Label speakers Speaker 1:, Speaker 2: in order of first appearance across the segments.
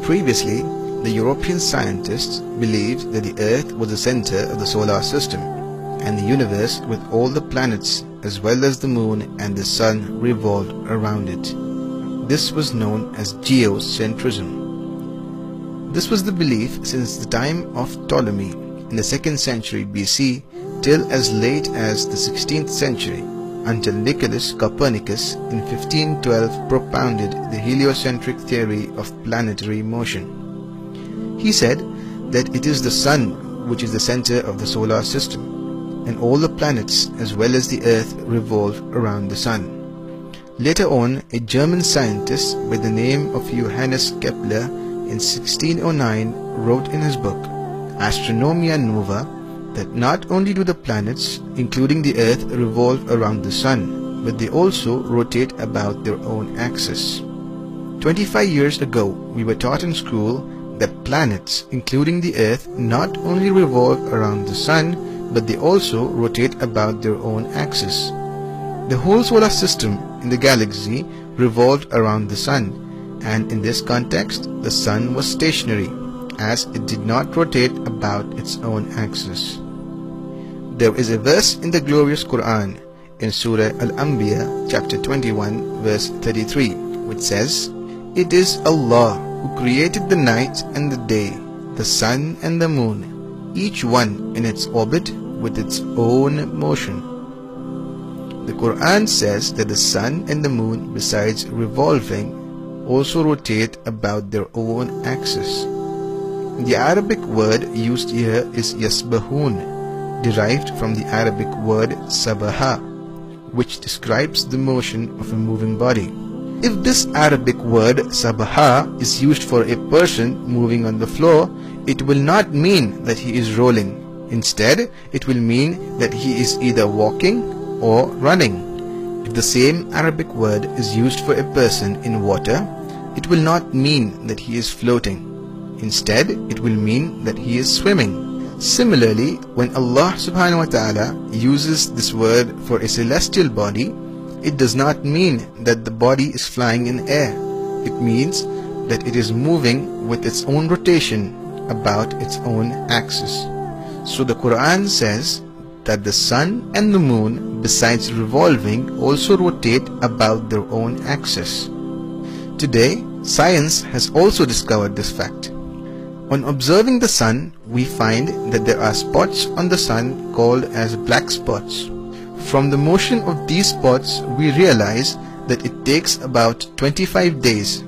Speaker 1: Previously, the European scientists believed that the Earth was the center of the solar system, and the universe with all the planets as well as the moon and the sun revolved around it. This was known as geocentrism. This was the belief since the time of Ptolemy in the 2nd century BC till as late as the 16th century, until Nicholas Copernicus in 1512 propounded the heliocentric theory of planetary motion. He said that it is the sun which is the center of the solar system, and all the planets as well as the earth revolve around the sun. Later on, a German scientist by the name of Johannes Kepler in 1609 wrote in his book Astronomia Nova that not only do the planets, including the earth, revolve around the sun, but they also rotate about their own axis. 25 years ago, we were taught in school that planets, including the earth, not only revolve around the sun, but they also rotate about their own axis. The whole solar system in the galaxy revolved around the sun, and in this context, the sun was stationary, as it did not rotate about its own axis. There is a verse in the glorious Quran in Surah Al-Anbiya chapter 21 verse 33 which says, "It is Allah who created the night and the day, the sun and the moon, each one in its orbit with its own motion." The Quran says that the sun and the moon, besides revolving, also rotate about their own axis. The Arabic word used here is yasbahun, derived from the Arabic word sabaha, which describes the motion of a moving body. If this Arabic word sabaha is used for a person moving on the floor, it will not mean that he is rolling. Instead, it will mean that he is either walking or running. If the same Arabic word is used for a person in water, it will not mean that he is floating. Instead, it will mean that he is swimming. Similarly, when Allah subhanahu wa ta'ala uses this word for a celestial body, it does not mean that the body is flying in air. It means that it is moving with its own rotation about its own axis. So the Quran says that the sun and the moon, besides revolving, also rotate about their own axis. Today, science has also discovered this fact. On observing the sun, we find that there are spots on the sun called as black spots. From the motion of these spots, we realize that it takes about 25 days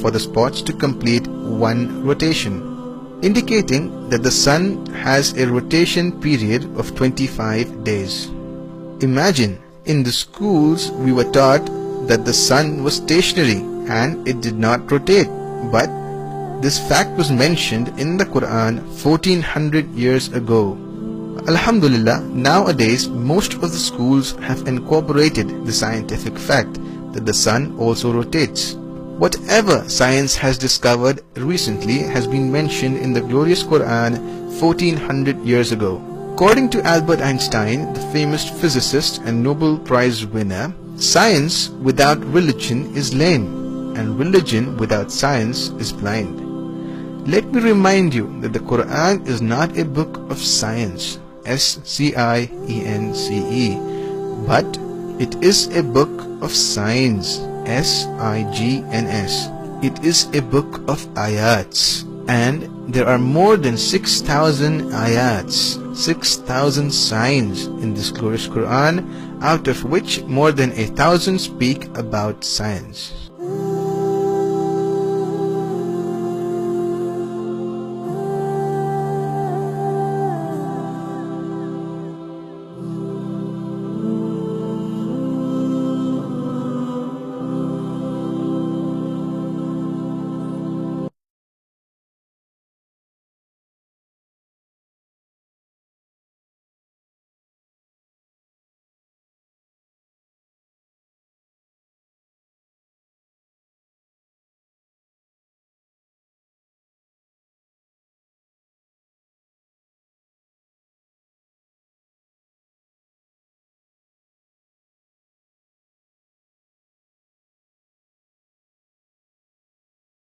Speaker 1: for the spots to complete one rotation, indicating that the sun has a rotation period of 25 days. Imagine, in the schools we were taught that the sun was stationary and it did not rotate, but this fact was mentioned in the Quran 1400 years ago. Alhamdulillah, nowadays most of the schools have incorporated the scientific fact that the sun also rotates. Whatever science has discovered recently has been mentioned in the glorious Quran 1400 years ago. According to Albert Einstein, the famous physicist and Nobel Prize winner, science without religion is lame, and religion without science is blind. Let me remind you that the Quran is not a book of science, S-C-I-E-N-C-E, but it is a book of signs, S-I-G-N-S. It is a book of ayats, and there are more than 6,000 ayats, 6,000 signs in this glorious Quran, out of which more than 1,000 speak about science.